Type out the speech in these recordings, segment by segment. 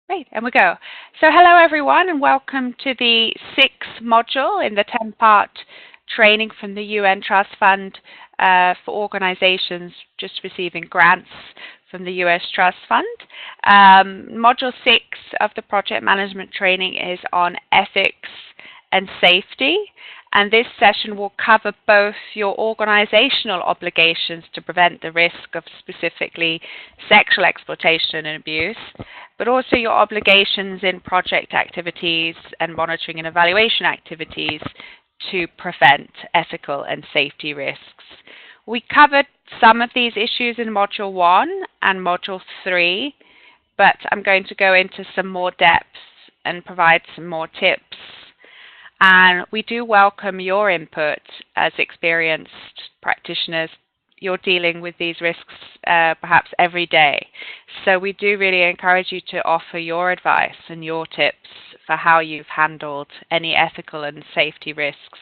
Great, and we go. So hello everyone and welcome to the sixth module in the 10-part training from the UN Trust Fund for organizations just receiving grants from the US Trust Fund. Module 6 of the project management training is on ethics and safety. And this session will cover both your organizational obligations to prevent the risk of specifically sexual exploitation and abuse, but also your obligations in project activities and monitoring and evaluation activities to prevent ethical and safety risks. We covered some of these issues in Module 1 and Module 3, but I'm going to go into some more depth and provide some more tips. And we do welcome your input as experienced practitioners. You're dealing with these risks perhaps every day. So we do really encourage you to offer your advice and your tips for how you've handled any ethical and safety risks.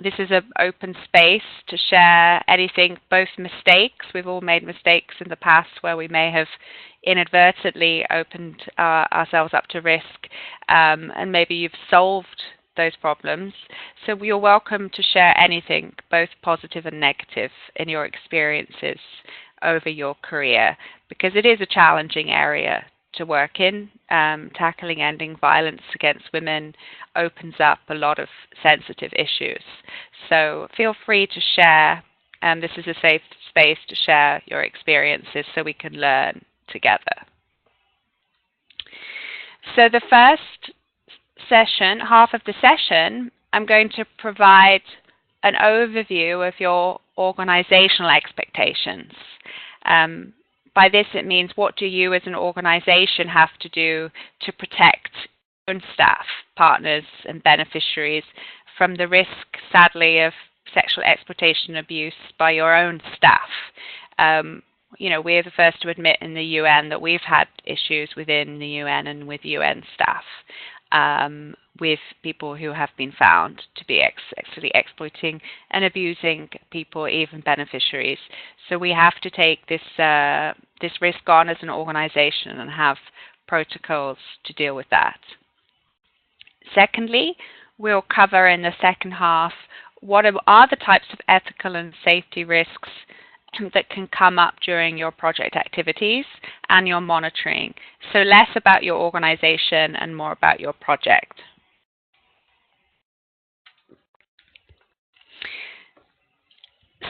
This is an open space to share anything, both mistakes. We've all made mistakes in the past where we may have inadvertently opened ourselves up to risk, and maybe you've solved those problems. So you're welcome to share anything, both positive and negative, in your experiences over your career, because it is a challenging area to work in. Tackling ending violence against women opens up a lot of sensitive issues. So feel free to share, and this is a safe space to share your experiences so we can learn together. So the first session, half of the session, I'm going to provide an overview of your organizational expectations. By this it means, what do you as an organization have to do to protect your own staff, partners and beneficiaries from the risk, sadly, of sexual exploitation and abuse by your own staff? You know, we're the first to admit in the UN that we've had issues within the UN and with UN staff with people who have been found to be actually exploiting and abusing people, even beneficiaries. So we have to take this risk on as an organization and have protocols to deal with that. Secondly, we'll cover in the second half what are the types of ethical and safety risks that can come up during your project activities and your monitoring. So less about your organization and more about your project.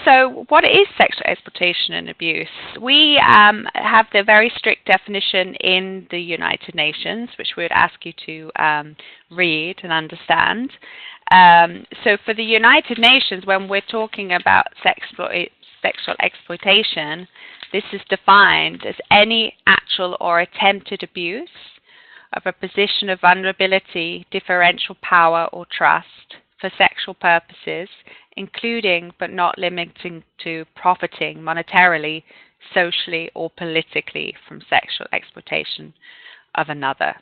So what is sexual exploitation and abuse? We have the very strict definition in the United Nations, which we would ask you to read and understand. So for the United Nations, when we're talking about sexual exploitation, this is defined as any actual or attempted abuse of a position of vulnerability, differential power, or trust for sexual purposes, including but not limiting to profiting monetarily, socially, or politically from sexual exploitation of another.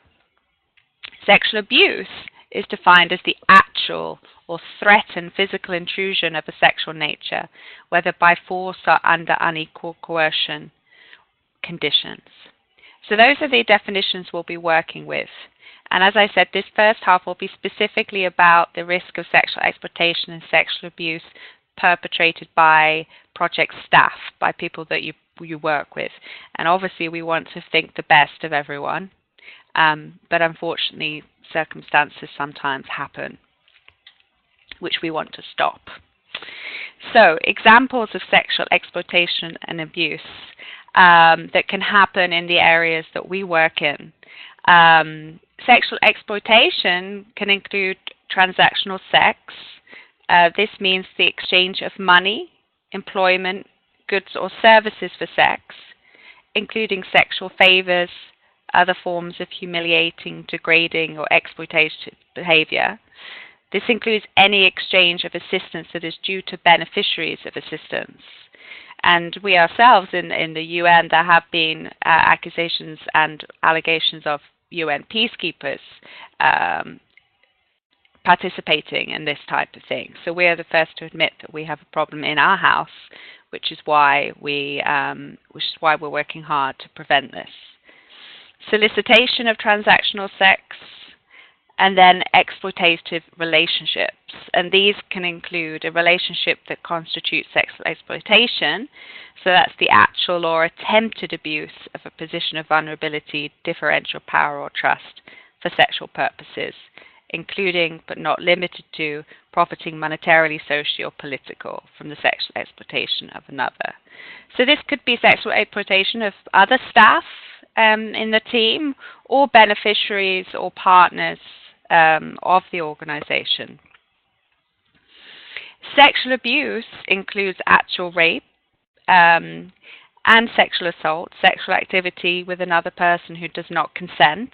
Sexual abuse is defined as the actual or threatened physical intrusion of a sexual nature, whether by force or under unequal coercion conditions. So those are the definitions we'll be working with. And as I said, this first half will be specifically about the risk of sexual exploitation and sexual abuse perpetrated by project staff, by people that you work with. And obviously we want to think the best of everyone, but unfortunately circumstances sometimes happen, which we want to stop. So examples of sexual exploitation and abuse that can happen in the areas that we work in. Sexual exploitation can include transactional sex. This means the exchange of money, employment, goods or services for sex, including sexual favors, other forms of humiliating, degrading or exploitative behavior. This includes any exchange of assistance that is due to beneficiaries of assistance. And we ourselves in the UN, there have been accusations and allegations of UN peacekeepers participating in this type of thing. So we are the first to admit that we have a problem in our house, which is why we're working hard to prevent this. solicitation of transactional sex, and then exploitative relationships. And these can include a relationship that constitutes sexual exploitation, so that's the actual or attempted abuse of a position of vulnerability, differential power, or trust for sexual purposes, including but not limited to profiting monetarily, socially, or political from the sexual exploitation of another. So this could be sexual exploitation of other staff in the team, or beneficiaries or partners of the organization. Sexual abuse includes actual rape and sexual assault, sexual activity with another person who does not consent,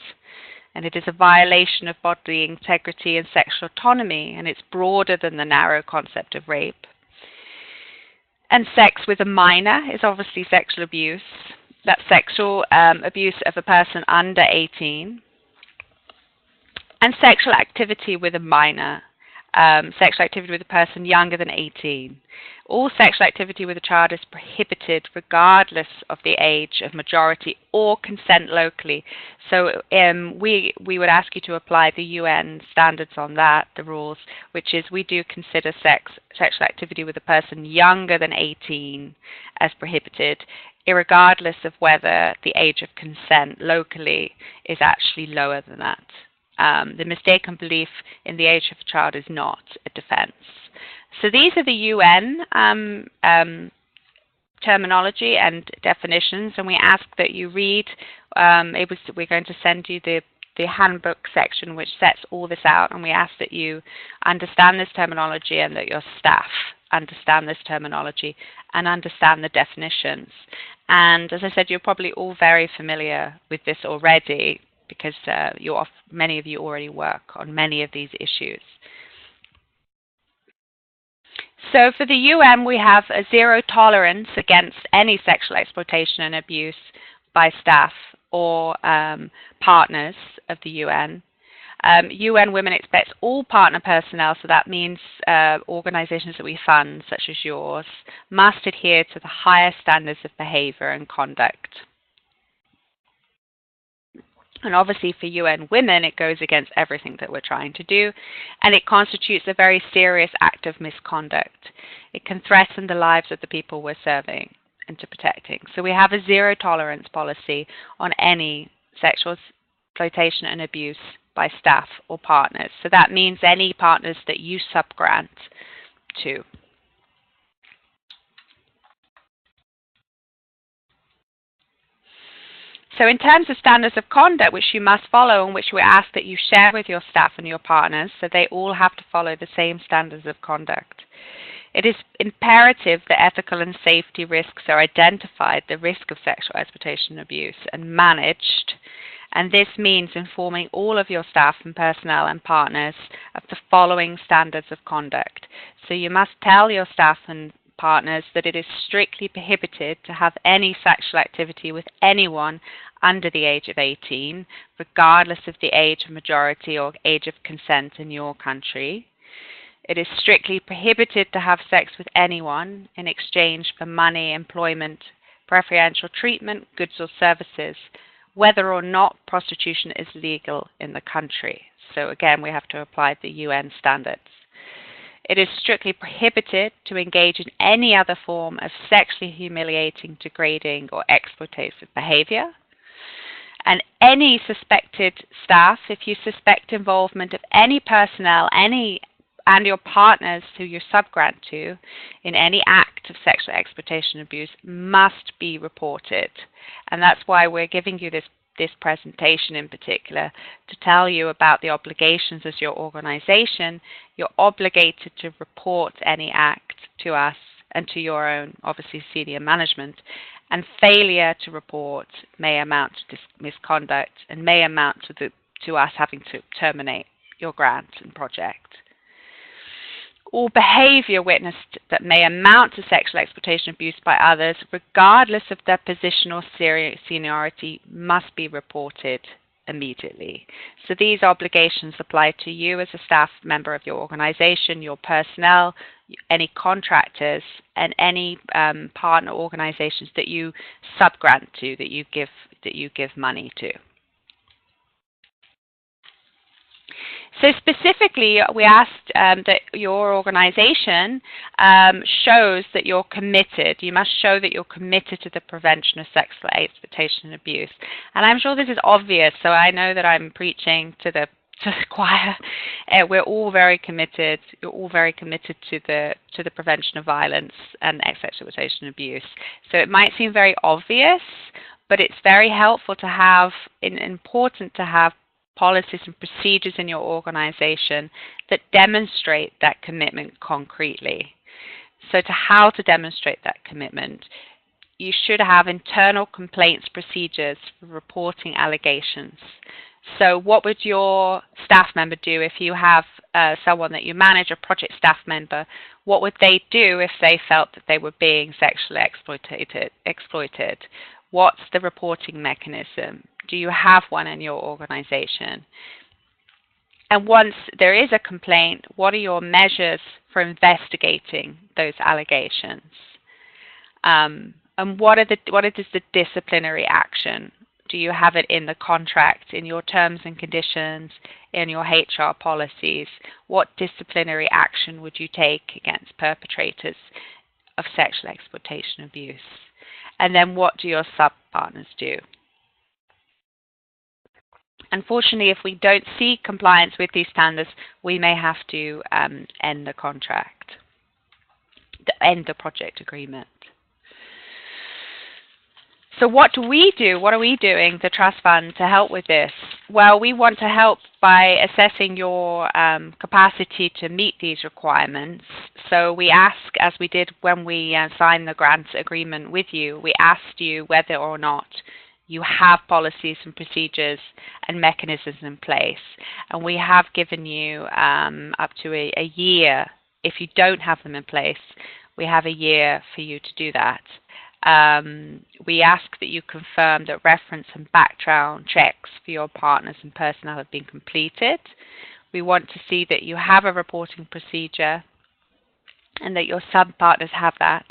and it is a violation of bodily integrity and sexual autonomy, and it's broader than the narrow concept of rape. And sex with a minor is obviously sexual abuse. That's sexual abuse of a person under 18. And sexual activity with a minor, sexual activity with a person younger than 18. All sexual activity with a child is prohibited regardless of the age of majority or consent locally. So we would ask you to apply the UN standards on that, the rules, which is we do consider sexual activity with a person younger than 18 as prohibited, irregardless of whether the age of consent locally is actually lower than that. The mistaken belief in the age of a child is not a defense. So these are the UN terminology and definitions, and we ask that you read. We're going to send you the handbook section which sets all this out, and we ask that you understand this terminology and that your staff understand this terminology and understand the definitions. And as I said, you're probably all very familiar with this already, because many of you already work on many of these issues. So for the UN, we have a zero tolerance against any sexual exploitation and abuse by staff or partners of the UN. UN Women expects all partner personnel, so that means organizations that we fund, such as yours, must adhere to the highest standards of behavior and conduct. And obviously for UN Women, it goes against everything that we're trying to do, and it constitutes a very serious act of misconduct. It can threaten the lives of the people we're serving and to protecting. So we have a zero tolerance policy on any sexual exploitation and abuse by staff or partners. So that means any partners that you subgrant to. So in terms of standards of conduct which you must follow and which we ask that you share with your staff and your partners, so they all have to follow the same standards of conduct. It is imperative that ethical and safety risks are identified, the risk of sexual exploitation and abuse, and managed. And this means informing all of your staff and personnel and partners of the following standards of conduct. So you must tell your staff and partners that it is strictly prohibited to have any sexual activity with anyone under the age of 18, regardless of the age of majority or age of consent in your country. It is strictly prohibited to have sex with anyone in exchange for money, employment, preferential treatment, goods or services, whether or not prostitution is legal in the country. So again, we have to apply the UN standards. It is strictly prohibited to engage in any other form of sexually humiliating, degrading, or exploitative behavior. And any suspected staff, if you suspect involvement of any personnel, and your partners who you subgrant to in any act of sexual exploitation and abuse, must be reported. And that's why we're giving you this presentation in particular, to tell you about the obligations as your organization. You're obligated to report any act to us and to your own, obviously, senior management. And failure to report may amount to misconduct and may amount to us having to terminate your grant and project. All behavior witnessed that may amount to sexual exploitation and abuse by others, regardless of their position or seniority, must be reported immediately. So these obligations apply to you as a staff member of your organization, your personnel, any contractors, and any partner organizations that you subgrant to, that you give money to. So specifically, we asked that your organization shows that you're committed. You must show that you're committed to the prevention of sexual exploitation and abuse. And I'm sure this is obvious, so I know that I'm preaching to the choir. We're all very committed. You're all very committed to the prevention of violence and exploitation and abuse. So it might seem very obvious, but it's very helpful to have, important to have policies and procedures in your organization that demonstrate that commitment concretely. So how to demonstrate that commitment, you should have internal complaints procedures for reporting allegations. So what would your staff member do if you have someone that you manage, a project staff member? What would they do if they felt that they were being sexually exploited? What's the reporting mechanism? Do you have one in your organization? And once there is a complaint, what are your measures for investigating those allegations? And what is the disciplinary action? Do you have it in the contract, in your terms and conditions, in your HR policies? What disciplinary action would you take against perpetrators of sexual exploitation and abuse? And then what do your sub-partners do? Unfortunately, if we don't see compliance with these standards, we may have to end the contract, end the project agreement. So what do we do? What are we doing, the Trust Fund, to help with this? Well, we want to help by assessing your capacity to meet these requirements. So we ask, as we did when we signed the grant agreement with you, we asked you whether or not you have policies and procedures and mechanisms in place. And we have given you up to a year. If you don't have them in place, we have a year for you to do that. We ask that you confirm that reference and background checks for your partners and personnel have been completed. We want to see that you have a reporting procedure and that your sub-partners have that.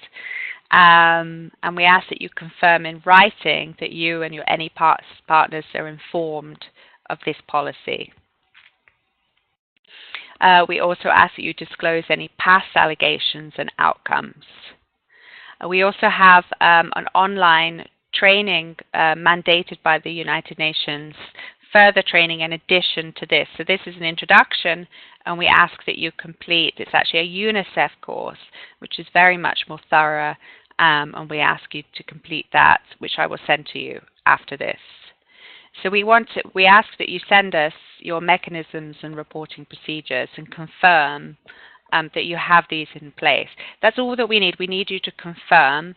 And we ask that you confirm in writing that you and your any partners are informed of this policy. We also ask that you disclose any past allegations and outcomes. We also have an online training mandated by the United Nations, further training in addition to this. So this is an introduction, and we ask that you complete, it's actually a UNICEF course, which is very much more thorough, and we ask you to complete that, which I will send to you after this. So we ask that you send us your mechanisms and reporting procedures and confirm that you have these in place. That's all that we need. We need you to confirm.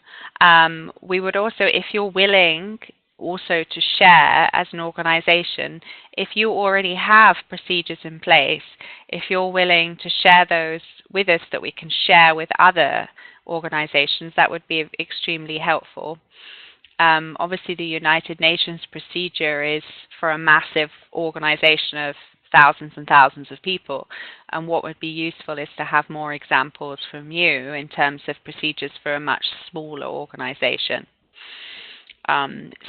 We would also, if you're willing also to share as an organization, if you already have procedures in place, if you're willing to share those with us that we can share with other organizations, that would be extremely helpful. Obviously, the United Nations procedure is for a massive organization of thousands and thousands of people, and what would be useful is to have more examples from you in terms of procedures for a much smaller organization.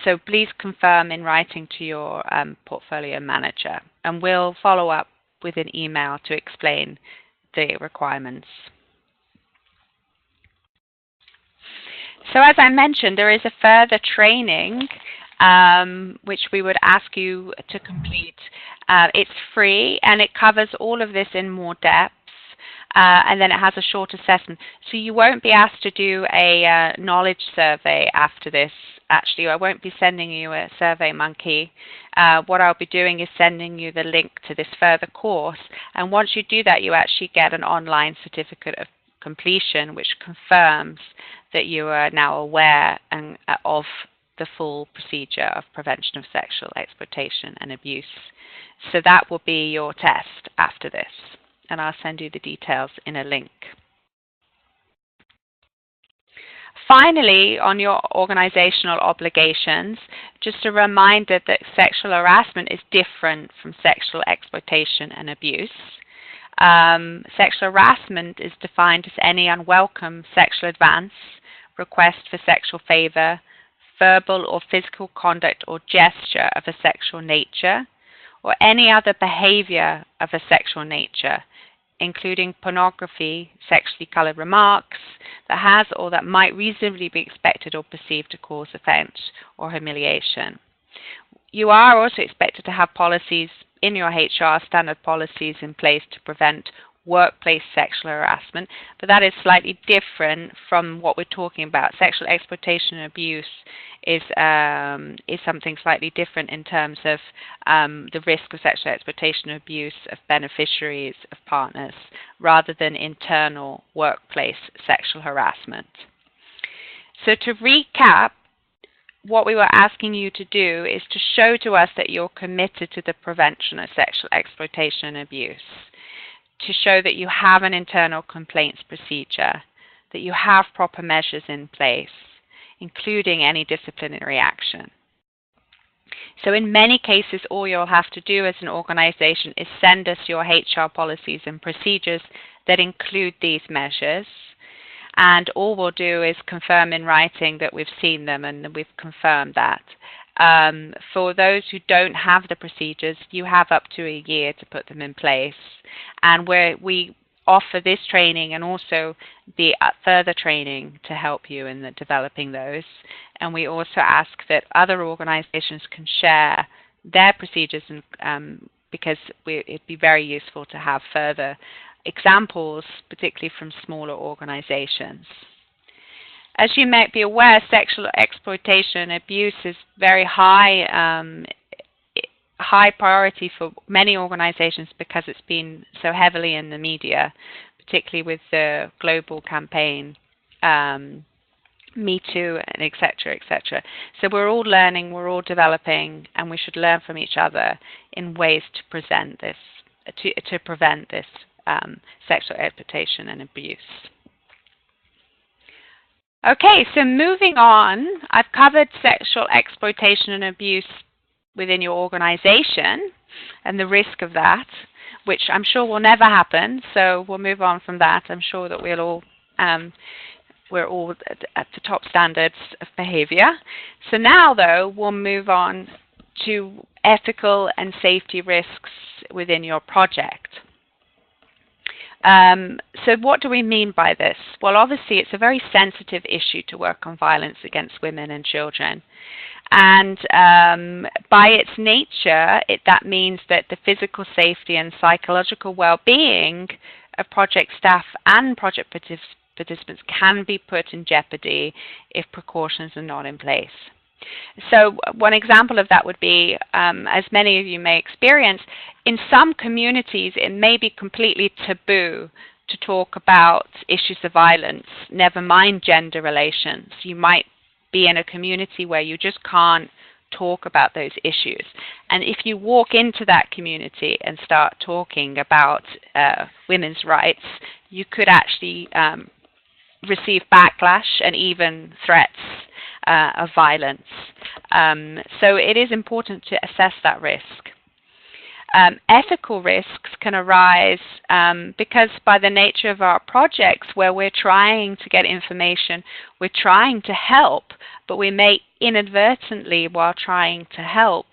So please confirm in writing to your portfolio manager, and we'll follow up with an email to explain the requirements. So as I mentioned, there is a further training which we would ask you to complete. It's free, and it covers all of this in more depth, and then it has a short assessment. So you won't be asked to do a knowledge survey after this. Actually, I won't be sending you a survey monkey. What I'll be doing is sending you the link to this further course, and once you do that, you actually get an online certificate of completion which confirms that you are now aware of the full procedure of prevention of sexual exploitation and abuse. So that will be your test after this, and I'll send you the details in a link. Finally, on your organizational obligations, just a reminder that sexual harassment is different from sexual exploitation and abuse. Sexual harassment is defined as any unwelcome sexual advance, request for sexual favor, verbal or physical conduct or gesture of a sexual nature, or any other behavior of a sexual nature, including pornography, sexually colored remarks that has or that might reasonably be expected or perceived to cause offense or humiliation. You are also expected to have policies in your HR, standard policies in place to prevent workplace sexual harassment, but that is slightly different from what we're talking about. Sexual exploitation and abuse is something slightly different in terms of the risk of sexual exploitation and abuse of beneficiaries, of partners, rather than internal workplace sexual harassment. So to recap, what we were asking you to do is to show to us that you're committed to the prevention of sexual exploitation and abuse, to show that you have an internal complaints procedure, that you have proper measures in place, including any disciplinary action. So in many cases, all you'll have to do as an organization is send us your HR policies and procedures that include these measures. And all we'll do is confirm in writing that we've seen them and we've confirmed that. For those who don't have the procedures, you have up to a year to put them in place. And we offer this training and also the further training to help you in developing those. And we also ask that other organizations can share their procedures, and because it'd be very useful to have further examples, particularly from smaller organizations. As you might be aware, sexual exploitation and abuse is very high priority for many organizations because it's been so heavily in the media, particularly with the global campaign, Me Too, and et cetera, et cetera. So we're all learning, we're all developing, and we should learn from each other in ways to prevent this sexual exploitation and abuse. Okay, so moving on, I've covered sexual exploitation and abuse within your organization and the risk of that, which I'm sure will never happen, so we'll move on from that. I'm sure that we're all at the top standards of behavior. So now, though, we'll move on to ethical and safety risks within your project. So what do we mean by this? Well, obviously, it's a very sensitive issue to work on violence against women and children. And by its nature, that means that the physical safety and psychological well-being of project staff and project participants can be put in jeopardy if precautions are not in place. So one example of that would be, as many of you may experience, in some communities it may be completely taboo to talk about issues of violence, never mind gender relations. You might be in a community where you just can't talk about those issues. And if you walk into that community and start talking about women's rights, you could actually receive backlash and even threats of violence. So it is important to assess that risk. Ethical risks can arise because by the nature of our projects, where we're trying to get information, we're trying to help, but we may inadvertently, while trying to help,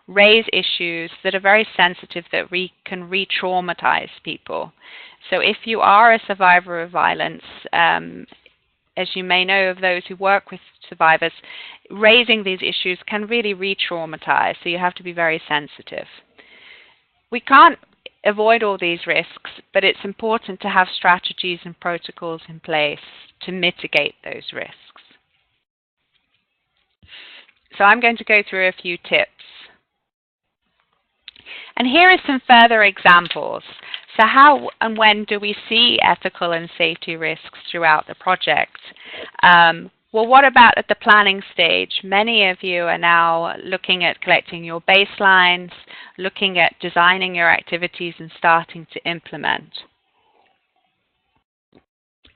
raise issues that are very sensitive that can re-traumatize people. So if you are a survivor of violence, as you may know of those who work with survivors, raising these issues can really re-traumatize, so you have to be very sensitive. We can't avoid all these risks, but it's important to have strategies and protocols in place to mitigate those risks. So I'm going to go through a few tips. And here are some further examples. So how and when do we see ethical and safety risks throughout the project? Well, what about at the planning stage? Many of you are now looking at collecting your baselines, looking at designing your activities and starting to implement.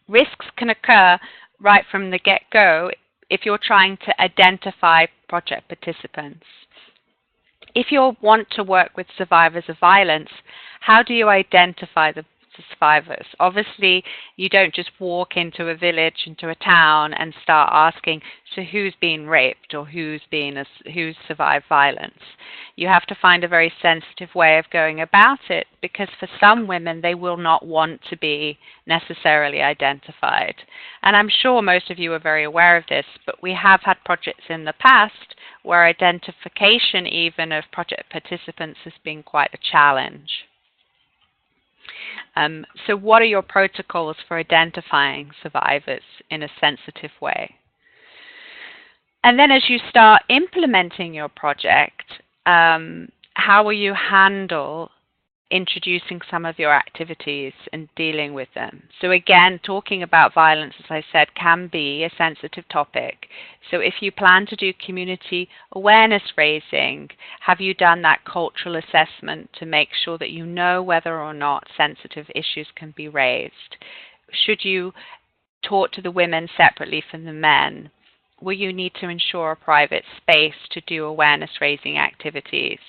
Risks can occur right from the get-go if you're trying to identify project participants. If you want to work with survivors of violence, how do you identify the to survivors. Obviously, you don't just walk into a village, into a town, and start asking, so who's been raped or who's survived violence? You have to find a very sensitive way of going about it, because for some women, they will not want to be necessarily identified. And I'm sure most of you are very aware of this, but we have had projects in the past where identification even of project participants has been quite a challenge. So what are your protocols for identifying survivors in a sensitive way? And then as you start implementing your project, how will you handle introducing some of your activities and dealing with them? So again, talking about violence, as I said, can be a sensitive topic. So if you plan to do community awareness raising, have you done that cultural assessment to make sure that you know whether or not sensitive issues can be raised? Should you talk to the women separately from the men? Will you need to ensure a private space to do awareness raising activities?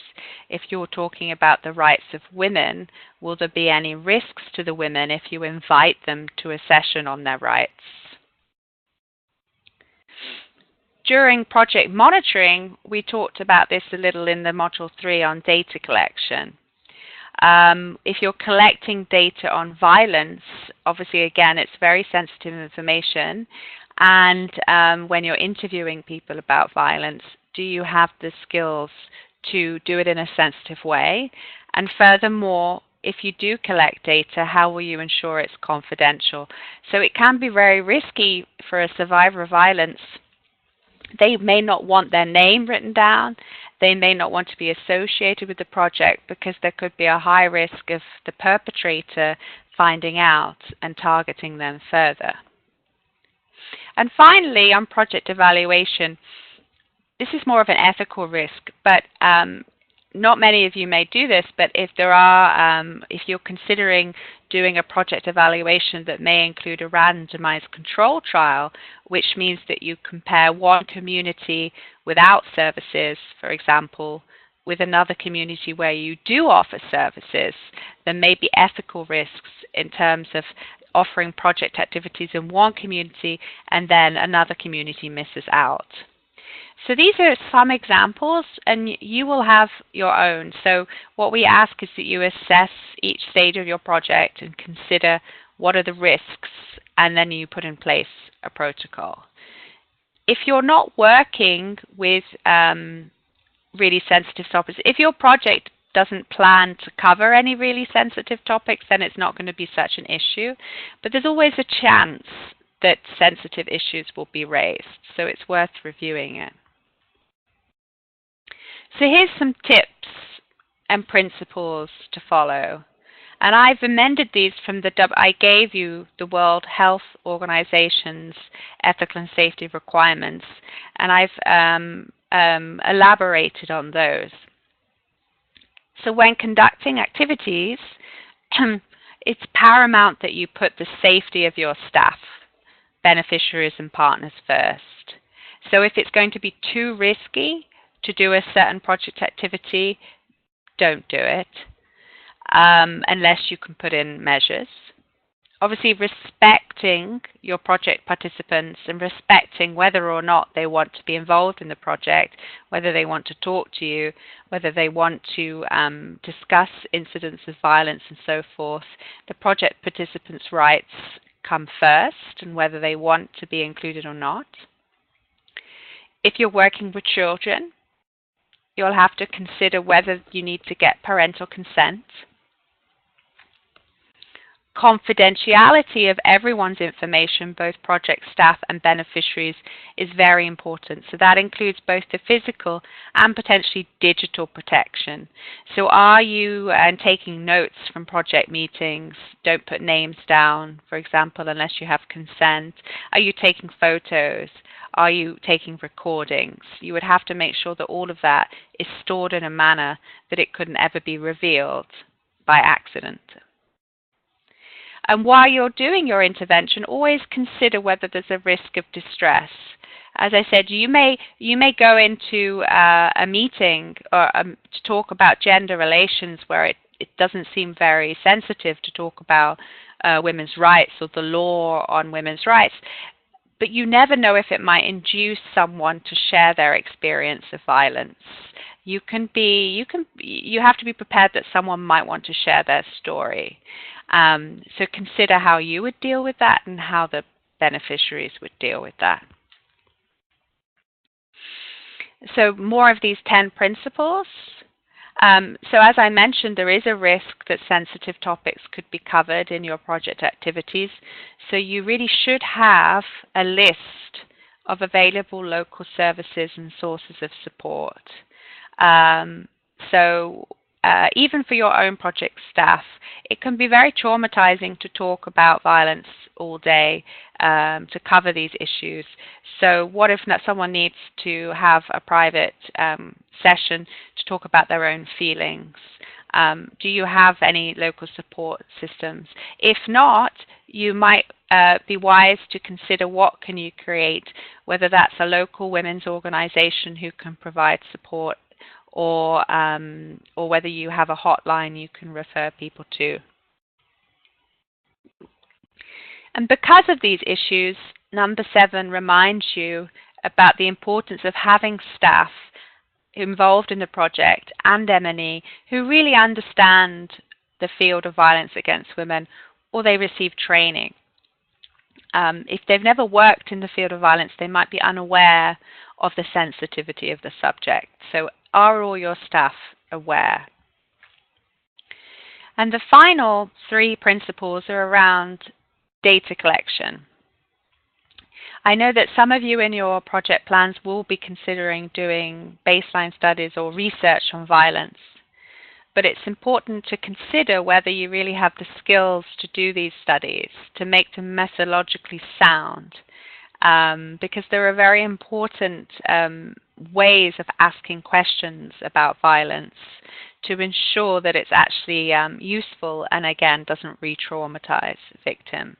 If you're talking about the rights of women, will there be any risks to the women if you invite them to a session on their rights? During project monitoring, we talked about this a little in the module 3 on data collection. If you're collecting data on violence, obviously again it's very sensitive information. And when you're interviewing people about violence, do you have the skills to do it in a sensitive way? And furthermore, if you do collect data, how will you ensure it's confidential? So it can be very risky for a survivor of violence. They may not want their name written down. They may not want to be associated with the project because there could be a high risk of the perpetrator finding out and targeting them further. And finally, on project evaluation, this is more of an ethical risk, but not many of you may do this, but if you're considering doing a project evaluation that may include a randomized control trial, which means that you compare one community without services, for example, with another community where you do offer services, there may be ethical risks in terms of offering project activities in one community and then another community misses out. So these are some examples, and you will have your own. So what we ask is that you assess each stage of your project and consider what are the risks, and then you put in place a protocol. If you're not working with really sensitive topics, if your project doesn't plan to cover any really sensitive topics, then it's not going to be such an issue. But there's always a chance that sensitive issues will be raised, so it's worth reviewing it. So here's some tips and principles to follow. And I've amended these from I gave you the World Health Organization's ethical and safety requirements, and I've elaborated on those. So when conducting activities, it's paramount that you put the safety of your staff, beneficiaries and partners first. So if it's going to be too risky to do a certain project activity, don't do it unless you can put in measures. Obviously, respecting your project participants and respecting whether or not they want to be involved in the project, whether they want to talk to you, whether they want to discuss incidents of violence and so forth. The project participants' rights come first, and whether they want to be included or not. If you're working with children, you'll have to consider whether you need to get parental consent. Confidentiality of everyone's information, both project staff and beneficiaries, is very important. So that includes both the physical and potentially digital protection. So are you taking notes from project meetings? Don't put names down, for example, unless you have consent. Are you taking photos? Are you taking recordings? You would have to make sure that all of that is stored in a manner that it couldn't ever be revealed by accident. And while you're doing your intervention, always consider whether there's a risk of distress. As I said, you may go into a meeting or to talk about gender relations where it doesn't seem very sensitive to talk about women's rights or the law on women's rights. But you never know if it might induce someone to share their experience of violence. You have to be prepared that someone might want to share their story. So consider how you would deal with that and how the beneficiaries would deal with that. So more of these 10 principles. So as I mentioned, there is a risk that sensitive topics could be covered in your project activities. So you really should have a list of available local services and sources of support. Even for your own project staff, it can be very traumatizing to talk about violence all day, to cover these issues. So what if someone needs to have a private session to talk about their own feelings? Do you have any local support systems? If not, you might be wise to consider what can you create, whether that's a local women's organization who can provide support, or whether you have a hotline you can refer people to. And because of these issues, number 7 reminds you about the importance of having staff involved in the project and M&E who really understand the field of violence against women, or they receive training. If they've never worked in the field of violence, they might be unaware of the sensitivity of the subject. So are all your staff aware? And the final 3 principles are around data collection. I know that some of you in your project plans will be considering doing baseline studies or research on violence, but it's important to consider whether you really have the skills to do these studies, to make them methodologically sound, because there are very important ways of asking questions about violence to ensure that it's actually useful and, again, doesn't re-traumatize victims.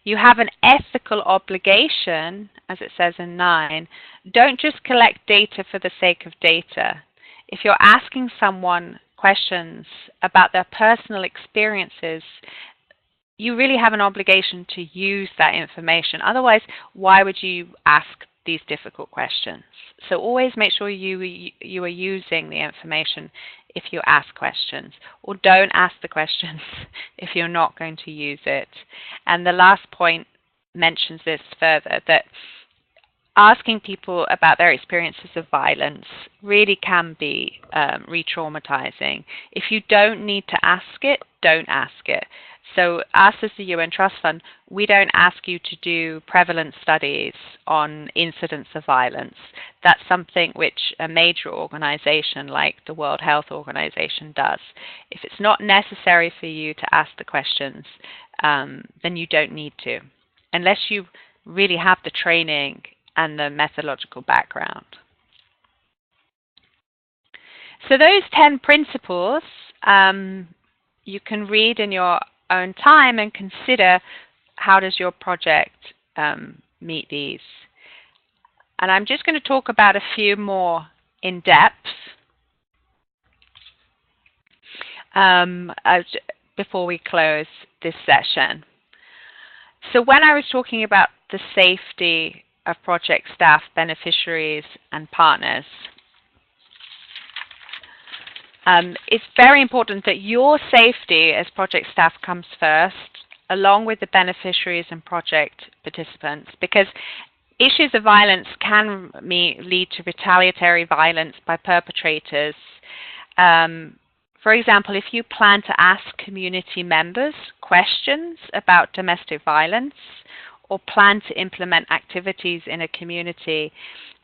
You have an ethical obligation, as it says in 9. Don't just collect data for the sake of data. If you're asking someone questions about their personal experiences, you really have an obligation to use that information. Otherwise, why would you ask these difficult questions? So always make sure you are using the information if you ask questions, or don't ask the questions if you're not going to use it. And the last point mentions this further, that asking people about their experiences of violence really can be re-traumatizing. If you don't need to ask it, don't ask it. So us as the UN Trust Fund, we don't ask you to do prevalence studies on incidents of violence. That's something which a major organization like the World Health Organization does. If it's not necessary for you to ask the questions, then you don't need to, unless you really have the training and the methodological background. So those 10 principles you can read in your own time and consider, how does your project meet these? And I'm just going to talk about a few more in depth before we close this session. So when I was talking about the safety of project staff, beneficiaries, and partners, it's very important that your safety as project staff comes first, along with the beneficiaries and project participants, because issues of violence can lead to retaliatory violence by perpetrators. For example, if you plan to ask community members questions about domestic violence, or plan to implement activities in a community,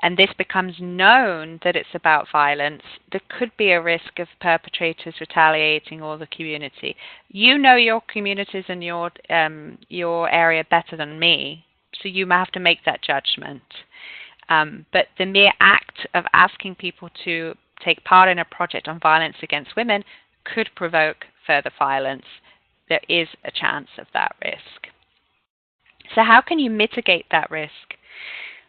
and this becomes known that it's about violence, there could be a risk of perpetrators retaliating or the community. You know your communities and your area better than me, so you have to make that judgment. But the mere act of asking people to take part in a project on violence against women could provoke further violence. There is a chance of that risk. So how can you mitigate that risk?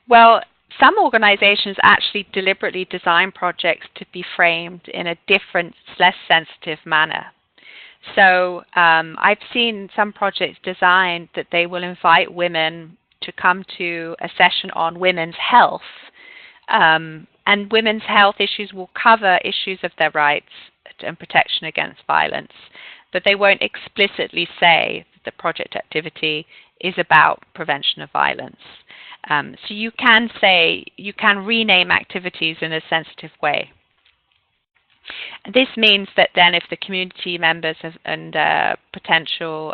Well, Some organizations actually deliberately design projects to be framed in a different, less sensitive manner. So I've seen some projects designed that they will invite women to come to a session on women's health, and women's health issues will cover issues of their rights and protection against violence, but they won't explicitly say that the project activity is about prevention of violence. So you can say, you can rename activities in a sensitive way. This means that then if the community members and potential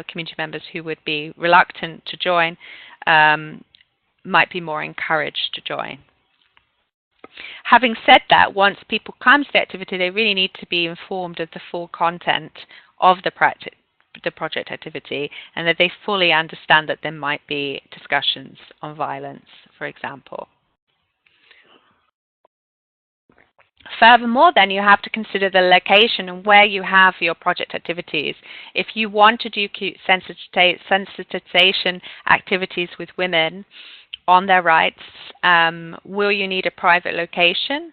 community members who would be reluctant to join might be more encouraged to join. Having said that, once people come to the activity, they really need to be informed of the full content of the project activity, and that they fully understand that there might be discussions on violence, for example. Furthermore, then you have to consider the location and where you have your project activities. If you want to do sensitization activities with women on their rights, will you need a private location?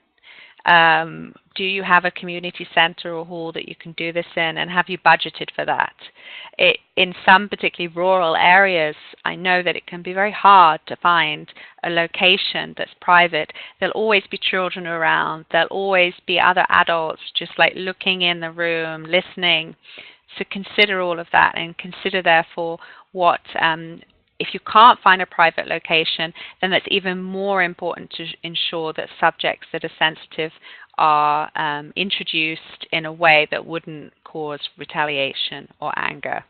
Do you have a community center or hall that you can do this in, and have you budgeted for that? In some particularly rural areas, I know that it can be very hard to find a location that's private. There'll always be children around. There'll always be other adults just like looking in the room, listening. So consider all of that, and consider therefore what if you can't find a private location, then that's even more important to ensure that subjects that are sensitive are introduced in a way that wouldn't cause retaliation or anger.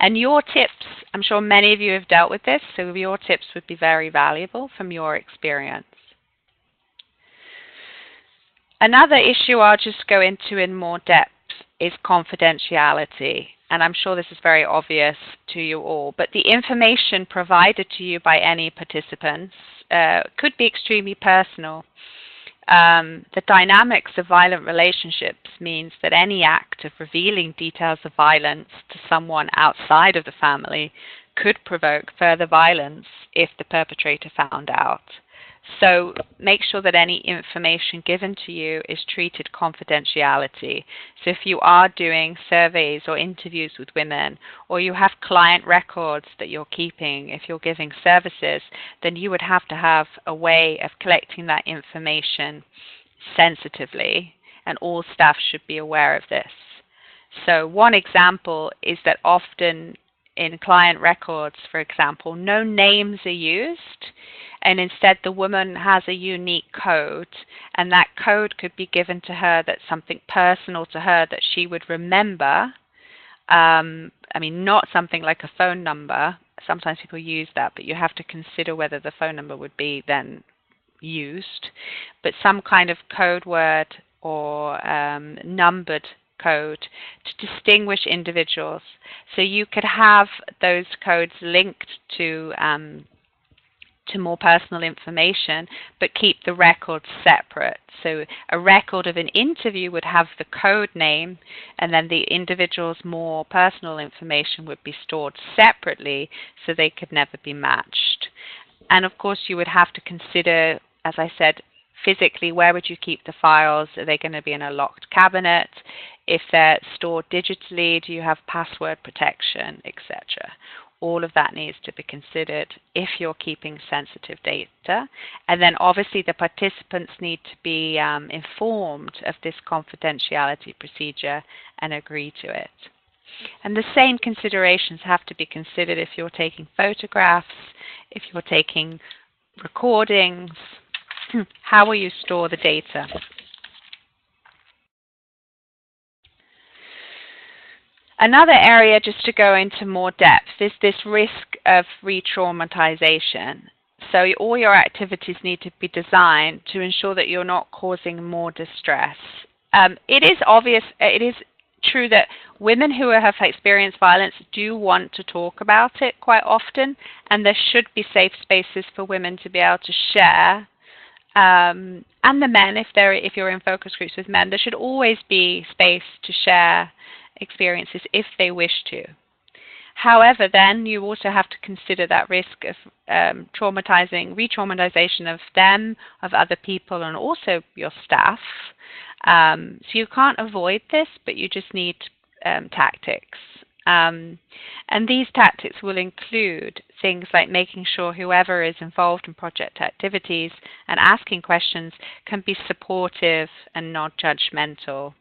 And your tips, I'm sure many of you have dealt with this, so your tips would be very valuable from your experience. Another issue I'll just go into in more depth is confidentiality. And I'm sure this is very obvious to you all, but the information provided to you by any participants could be extremely personal. The dynamics of violent relationships means that any act of revealing details of violence to someone outside of the family could provoke further violence if the perpetrator found out. So make sure that any information given to you is treated confidentiality. So if you are doing surveys or interviews with women, or you have client records that you're keeping, if you're giving services, then you would have to have a way of collecting that information sensitively, and all staff should be aware of this. So one example is that often in client records, for example, no names are used, and instead the woman has a unique code, and that code could be given to her that's something personal to her that she would remember. I mean, not something like a phone number. Sometimes people use that, but you have to consider whether the phone number would be then used. But some kind of code word or numbered code to distinguish individuals. So you could have those codes linked to more personal information, but keep the records separate. So a record of an interview would have the code name, and then the individual's more personal information would be stored separately so they could never be matched. And of course you would have to consider, as I said, physically, where would you keep the files? Are they going to be in a locked cabinet? If they're stored digitally, do you have password protection, etc.? All of that needs to be considered if you're keeping sensitive data. And then obviously the participants need to be informed of this confidentiality procedure and agree to it. And the same considerations have to be considered if you're taking photographs, if you're taking recordings. How will you store the data? Another area, just to go into more depth, is this risk of re-traumatization. So all your activities need to be designed to ensure that you're not causing more distress. It is obvious, it is true that women who have experienced violence do want to talk about it quite often, and there should be safe spaces for women to be able to share. And the men, if you're in focus groups with men, there should always be space to share experiences if they wish to. However, then you also have to consider that risk of re-traumatization of them, of other people, and also your staff. So you can't avoid this, but you just need tactics. And these tactics will include things like making sure whoever is involved in project activities and asking questions can be supportive and not judgmental.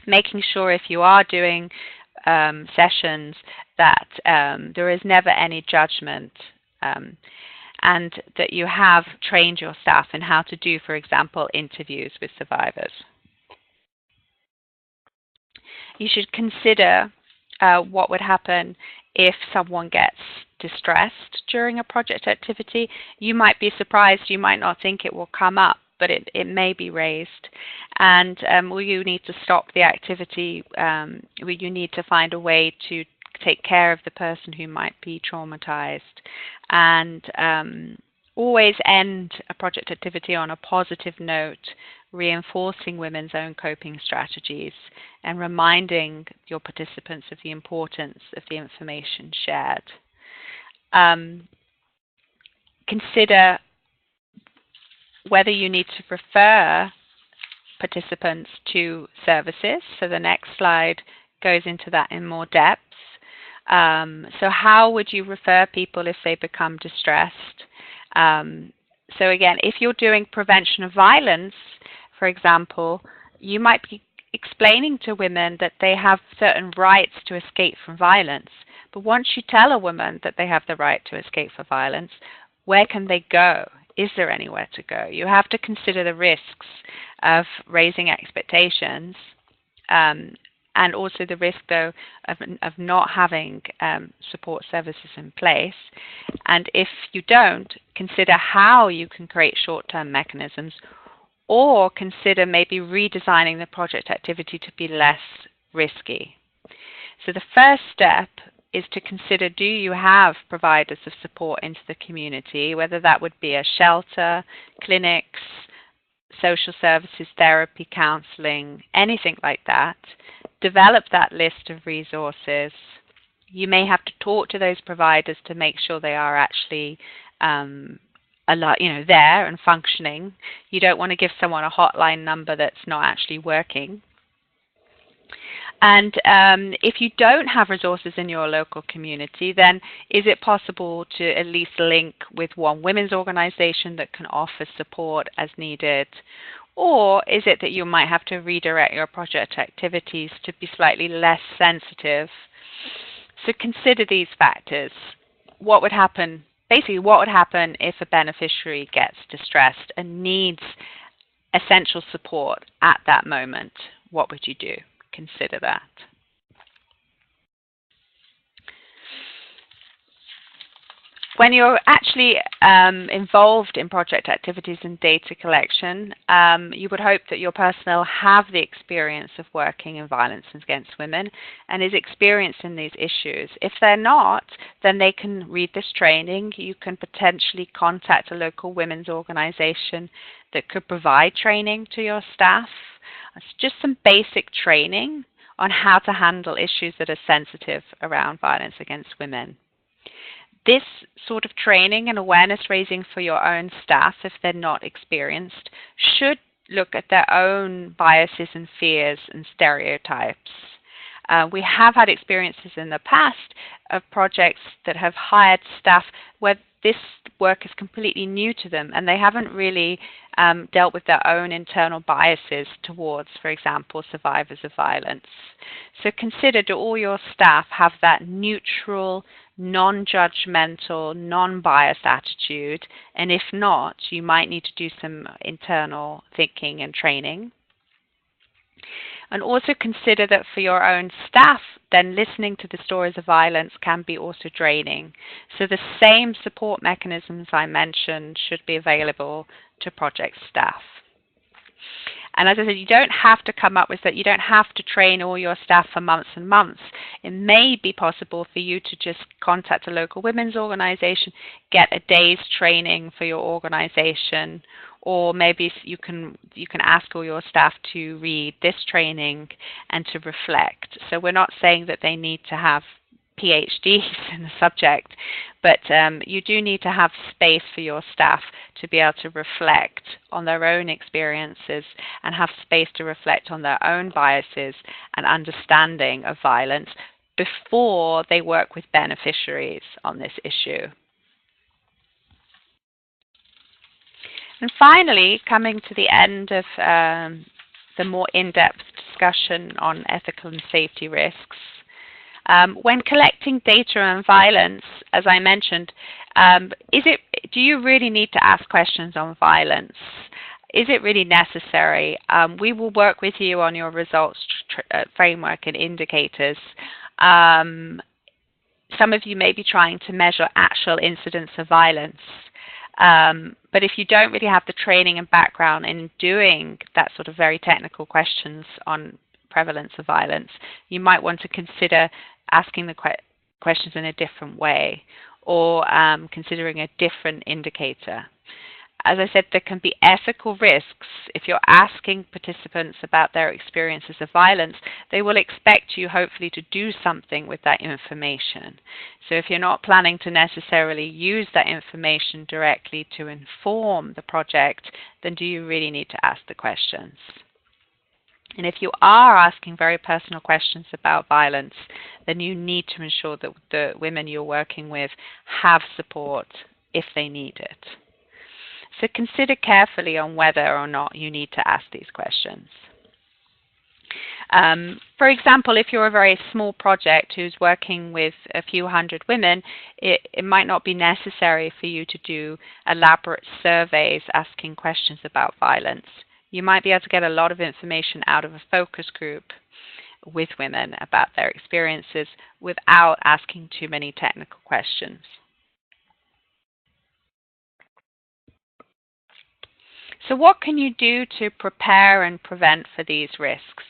Making sure if you are doing sessions that there is never any judgment, and that you have trained your staff in how to do, for example, interviews with survivors. You should consider what would happen if someone gets distressed during a project activity. You might be surprised, you might not think it will come up, but it may be raised. And will you need to stop the activity? Will you need to find a way to take care of the person who might be traumatized? And always end a project activity on a positive note, reinforcing women's own coping strategies and reminding your participants of the importance of the information shared. Consider whether you need to refer participants to services. So the next slide goes into that in more depth. So how would you refer people if they become distressed? So again, if you're doing prevention of violence, for example, you might be explaining to women that they have certain rights to escape from violence. But once you tell a woman that they have the right to escape from violence, where can they go? Is there anywhere to go? You have to consider the risks of raising expectations, and also the risk, though, of not having support services in place. And if you don't, consider how you can create short-term mechanisms, or consider maybe redesigning the project activity to be less risky. So the first step is to consider, do you have providers of support into the community, whether that would be a shelter, clinics, social services, therapy, counseling, anything like that. Develop that list of resources. You may have to talk to those providers to make sure they are actually there and functioning. You don't want to give someone a hotline number that's not actually working. And if you don't have resources in your local community, then is it possible to at least link with one women's organization that can offer support as needed? Or is it that you might have to redirect your project activities to be slightly less sensitive? So consider these factors. What would happen? Basically, what would happen if a beneficiary gets distressed and needs essential support at that moment? What would you do? Consider that. When you're actually involved in project activities and data collection, you would hope that your personnel have the experience of working in violence against women and is experienced in these issues. If they're not, then they can read this training. You can potentially contact a local women's organization that could provide training to your staff. It's just some basic training on how to handle issues that are sensitive around violence against women. This sort of training and awareness raising for your own staff, if they're not experienced, should look at their own biases and fears and stereotypes. We have had experiences in the past of projects that have hired staff where this work is completely new to them and they haven't really dealt with their own internal biases towards, for example, survivors of violence. So consider, do all your staff have that neutral, non-judgmental, non-biased attitude? And if not, you might need to do some internal thinking and training. And also consider that for your own staff, then listening to the stories of violence can be also draining. So the same support mechanisms I mentioned should be available to project staff. And as I said, you don't have to come up with that. You don't have to train all your staff for months and months. It may be possible for you to just contact a local women's organization, get a day's training for your organization, or maybe you can ask all your staff to read this training and to reflect. So we're not saying that they need to have PhDs in the subject, but you do need to have space for your staff to be able to reflect on their own experiences and have space to reflect on their own biases and understanding of violence before they work with beneficiaries on this issue. And finally, coming to the end of the more in-depth discussion on ethical and safety risks, when collecting data on violence, as I mentioned, do you really need to ask questions on violence? Is it really necessary? We will work with you on your results framework and indicators. Some of you may be trying to measure actual incidents of violence. But if you don't really have the training and background in doing that sort of very technical questions on prevalence of violence, you might want to consider asking the questions in a different way, or considering a different indicator. As I said, there can be ethical risks. If you're asking participants about their experiences of violence, they will expect you hopefully to do something with that information. So if you're not planning to necessarily use that information directly to inform the project, then do you really need to ask the questions? And if you are asking very personal questions about violence, then you need to ensure that the women you're working with have support if they need it. So consider carefully on whether or not you need to ask these questions. For example, if you're a very small project who's working with a few hundred women, it might not be necessary for you to do elaborate surveys asking questions about violence. You might be able to get a lot of information out of a focus group with women about their experiences without asking too many technical questions. So what can you do to prepare and prevent for these risks?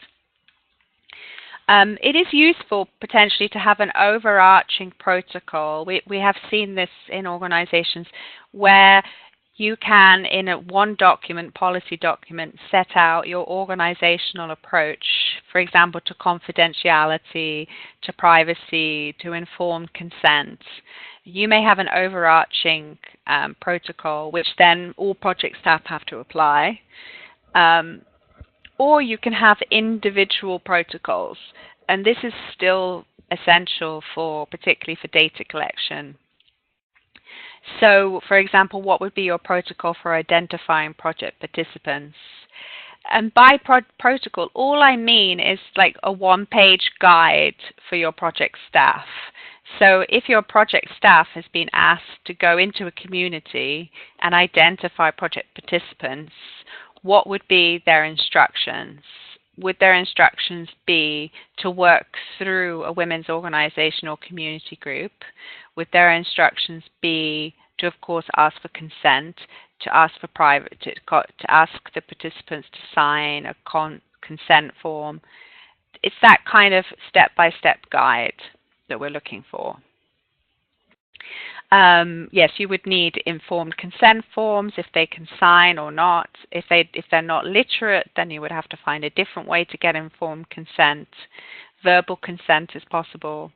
It is useful potentially to have an overarching protocol. We have seen this in organizations where you can, in one document, policy document, set out your organizational approach, for example, to confidentiality, to privacy, to informed consent. You may have an overarching protocol, which then all project staff have to apply. Or you can have individual protocols. And this is still essential particularly for data collection. So, for example, what would be your protocol for identifying project participants? And by protocol, all I mean is like a one-page guide for your project staff. So if your project staff has been asked to go into a community and identify project participants, what would be their instructions? Would their instructions be to work through a women's organization or community group? Would their instructions be to, of course, ask for consent, to ask for to ask the participants to sign a consent form? It's that kind of step-by-step guide that we're looking for. Yes, you would need informed consent forms if they can sign or not. If they're not literate, then you would have to find a different way to get informed consent. Verbal consent is possible.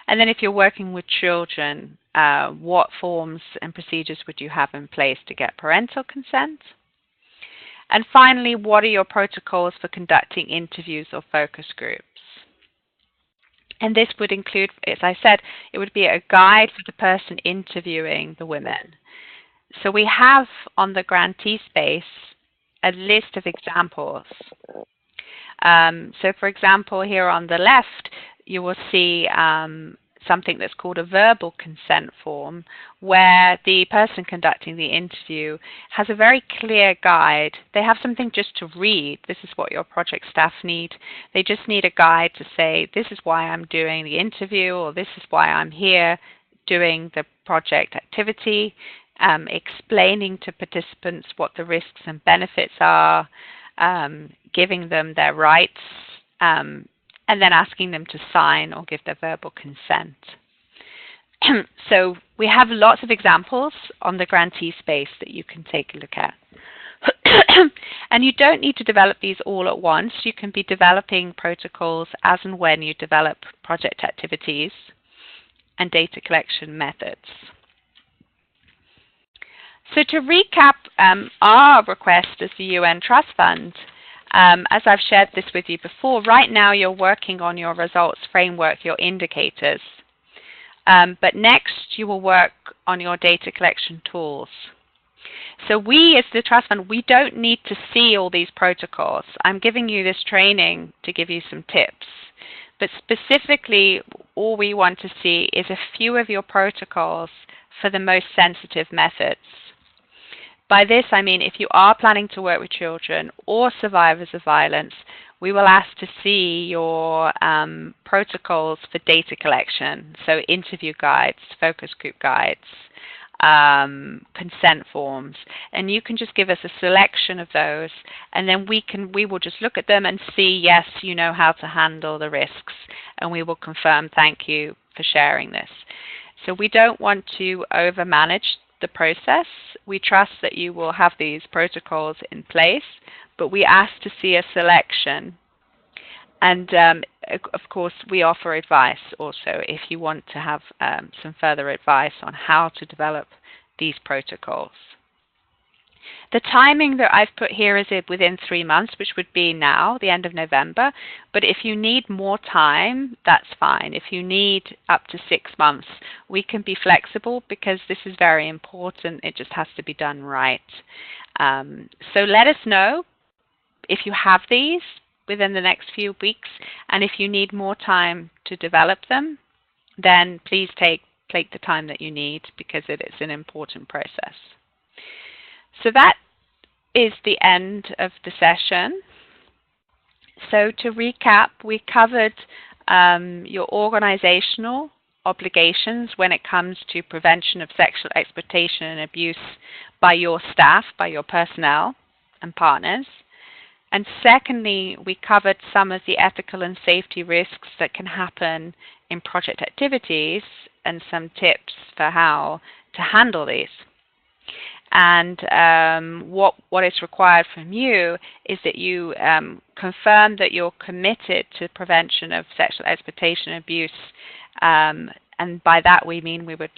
And then if you're working with children, what forms and procedures would you have in place to get parental consent? And finally, what are your protocols for conducting interviews or focus groups? And this would include, as I said, it would be a guide for the person interviewing the women. So we have on the grantee space a list of examples. So for example, here on the left, you will see something that's called a verbal consent form, where the person conducting the interview has a very clear guide. They have something just to read. This is what your project staff need. They just need a guide to say, this is why I'm doing the interview, or this is why I'm here doing the project activity, explaining to participants what the risks and benefits are, giving them their rights, and then asking them to sign or give their verbal consent. So we have lots of examples on the grantee space that you can take a look at. And you don't need to develop these all at once. You can be developing protocols as and when you develop project activities. and data collection methods. So to recap our request as the UN Trust Fund, as I've shared this with you before, right now you're working on your results framework, your indicators. But next you will work on your data collection tools. So we as the Trust Fund, we don't need to see all these protocols. I'm giving you this training to give you some tips. But specifically, all we want to see is a few of your protocols for the most sensitive methods. By this, I mean if you are planning to work with children or survivors of violence, we will ask to see your protocols for data collection, so interview guides, focus group guides, consent forms, and you can just give us a selection of those, and then we will just look at them and see, yes, you know how to handle the risks, and we will confirm thank you for sharing this. So we don't want to overmanage the process. We trust that you will have these protocols in place, but we ask to see a selection. And of course, we offer advice also if you want to have some further advice on how to develop these protocols. The timing that I've put here is within 3 months, which would be now, the end of November. But if you need more time, that's fine. If you need up to 6 months, we can be flexible because this is very important. It just has to be done right. So let us know if you have these within the next few weeks, and if you need more time to develop them, then please take the time that you need because it is an important process. So that is the end of the session. So to recap, we covered your organizational obligations when it comes to prevention of sexual exploitation and abuse by your staff, by your personnel and partners. And secondly, we covered some of the ethical and safety risks that can happen in project activities and some tips for how to handle these. And what is required from you is that you confirm that you're committed to prevention of sexual exploitation and abuse. And by that we mean we would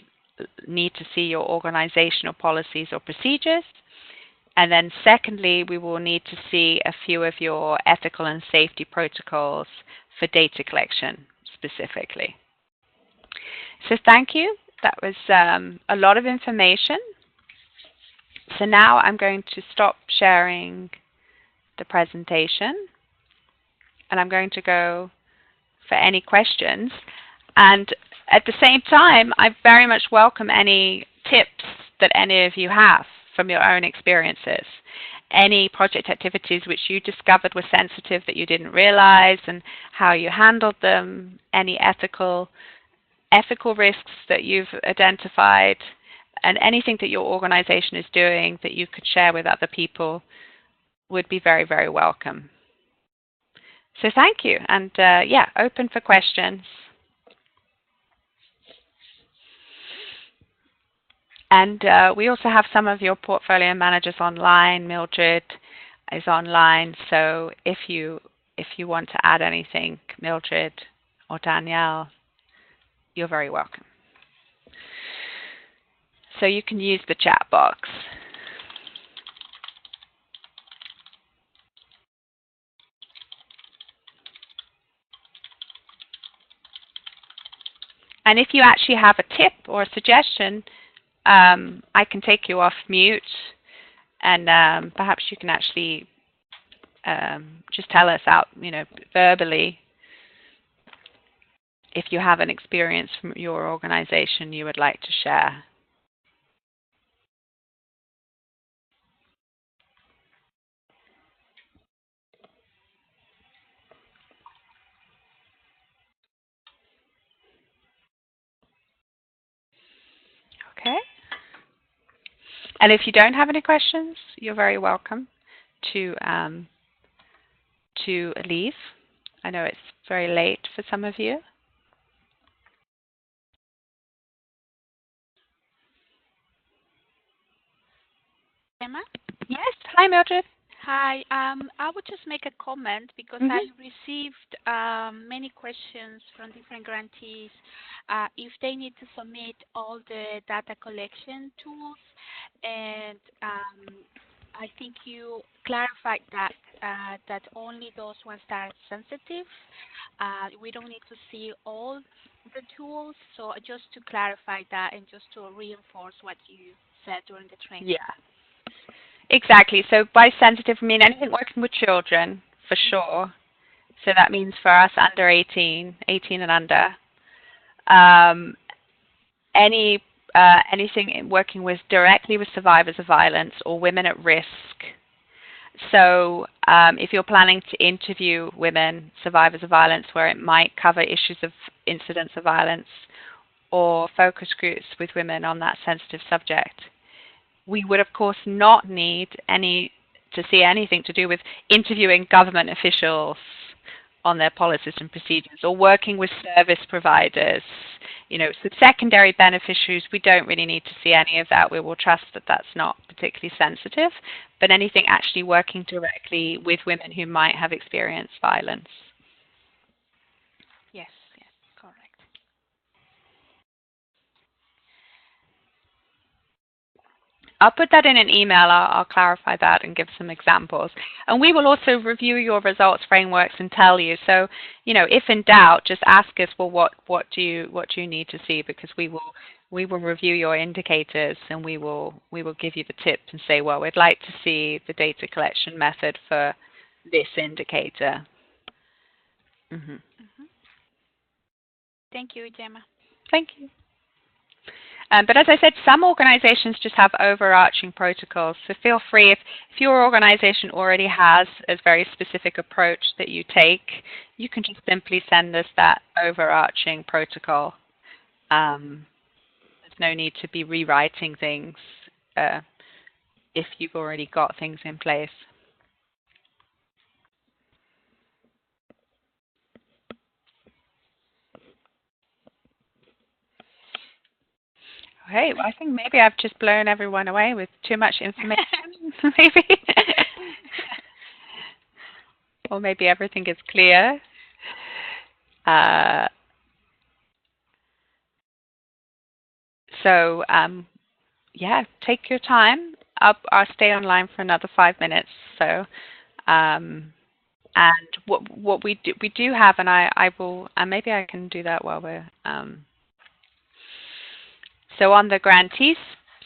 need to see your organizational policies or procedures. And then secondly, we will need to see a few of your ethical and safety protocols for data collection specifically. So thank you. That was a lot of information. So now I'm going to stop sharing the presentation, and I'm going to go for any questions. And at the same time, I very much welcome any tips that any of you have from your own experiences. Any project activities which you discovered were sensitive that you didn't realize and how you handled them, any ethical risks that you've identified, and anything that your organization is doing that you could share with other people would be very, very welcome. So thank you, and yeah, open for questions. And we also have some of your portfolio managers online. Mildred is online, so if you want to add anything, Mildred or Danielle, you're very welcome. So you can use the chat box. And if you actually have a tip or a suggestion, I can take you off mute, and perhaps you can actually just tell us out, verbally, if you have an experience from your organization you would like to share. Okay. And if you don't have any questions, you're very welcome to leave. I know it's very late for some of you. Emma? Yes. Hi, Mildred. Hi. I would just make a comment because I Hmm. received many questions from different grantees if they need to submit all the data collection tools, and I think you clarified that only those ones that are sensitive. We don't need to see all the tools. So just to clarify that and just to reinforce what you said during the training. Yeah, exactly. So by sensitive, I mean anything working with children, for sure. So that means for us under 18, 18 and under, um, anything working with directly with survivors of violence or women at risk. So if you're planning to interview women survivors of violence where it might cover issues of incidents of violence or focus groups with women on that sensitive subject, we would of course not need any to see anything to do with interviewing government officials on their policies and procedures or working with service providers. So secondary beneficiaries, we don't really need to see any of that. We will trust that that's not particularly sensitive, but anything actually working directly with women who might have experienced violence. Yes, yes, correct. I'll put that in an email. I'll clarify that and give some examples. And we will also review your results frameworks and tell you. So, if in doubt, just ask us, well, what do you need to see? Because we will review your indicators and we will give you the tips and say, well, we'd like to see the data collection method for this indicator. Hmm. Hmm. Thank you, Gemma. Thank you. But as I said, some organizations just have overarching protocols. So feel free, if your organization already has a very specific approach that you take, you can just simply send us that overarching protocol. Um, there's no need to be rewriting things uh, if you've already got things in place. Okay, well, I think maybe I've just blown everyone away with too much information, maybe. Or maybe everything is clear. Uh, so yeah, take your time. I'll stay online for another 5 minutes. So, um, and what we do have, and I will, and maybe I can do that while we're so on the grantees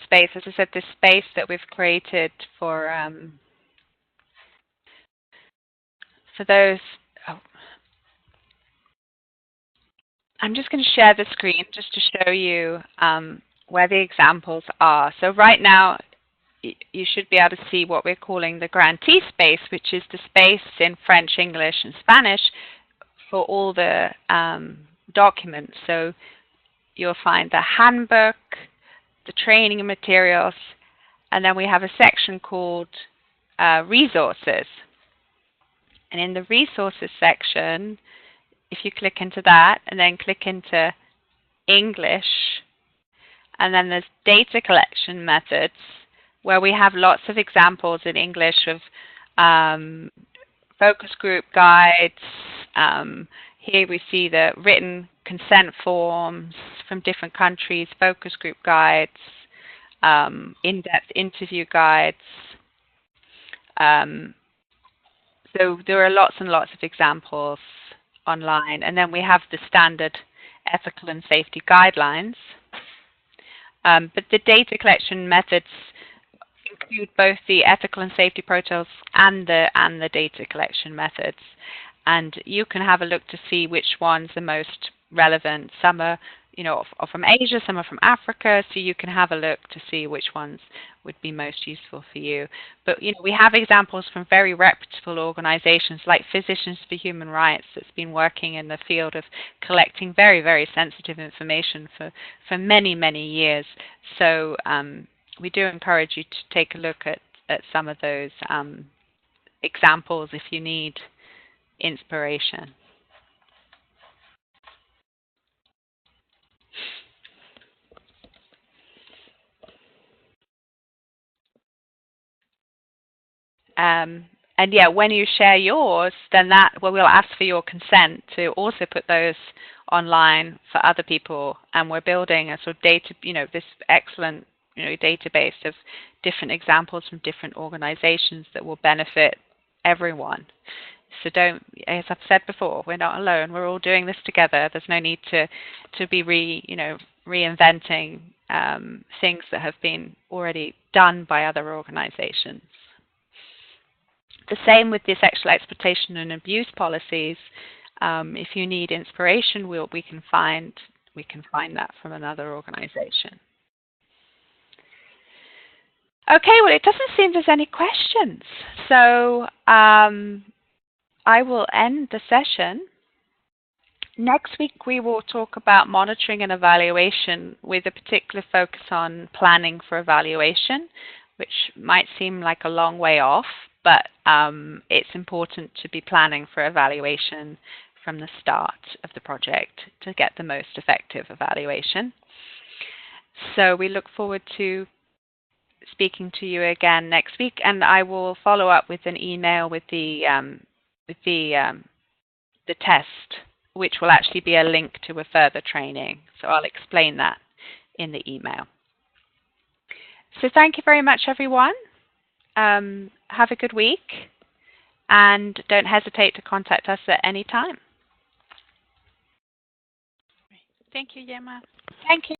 space, as I said, this space that we've created for those. Oh, I'm just going to share the screen just to show you where the examples are. So right now, you should be able to see what we're calling the grantee space, which is the space in French, English, and Spanish for all the documents. So you'll find the handbook, the training materials, and then we have a section called resources. And in the resources section, if you click into that and then click into English, and then there's data collection methods where we have lots of examples in English of um, focus group guides. Here we see the written consent forms from different countries, focus group guides, in-depth interview guides. Um, so there are lots and lots of examples online. And then we have the standard ethical and safety guidelines. But the data collection methods include both the ethical and safety protocols and the data collection methods. And you can have a look to see which ones are most relevant. Some are from Asia, some are from Africa, so you can have a look to see which ones would be most useful for you. But we have examples from very reputable organizations like Physicians for Human Rights that's been working in the field of collecting very, very sensitive information for many, many years. So we do encourage you to take a look at some of those examples if you need inspiration. And yeah, when you share yours, then we'll ask for your consent to also put those online for other people. And we're building a sort of data, this excellent, database of different examples from different organizations that will benefit everyone. So don't, as I've said before, we're not alone. We're all doing this together. There's no need to be reinventing things that have been already done by other organizations. The same with the sexual exploitation and abuse policies. If you need inspiration, we can find that from another organization. Okay, well, it doesn't seem there's any questions. So I will end the session. Next week, we will talk about monitoring and evaluation with a particular focus on planning for evaluation, which might seem like a long way off, but it's important to be planning for evaluation from the start of the project to get the most effective evaluation. So we look forward to speaking to you again next week, and I will follow up with an email with the test, which will actually be a link to a further training. So I'll explain that in the email. So thank you very much, everyone. Have a good week, and don't hesitate to contact us at any time. Thank you, Gemma. Thank you.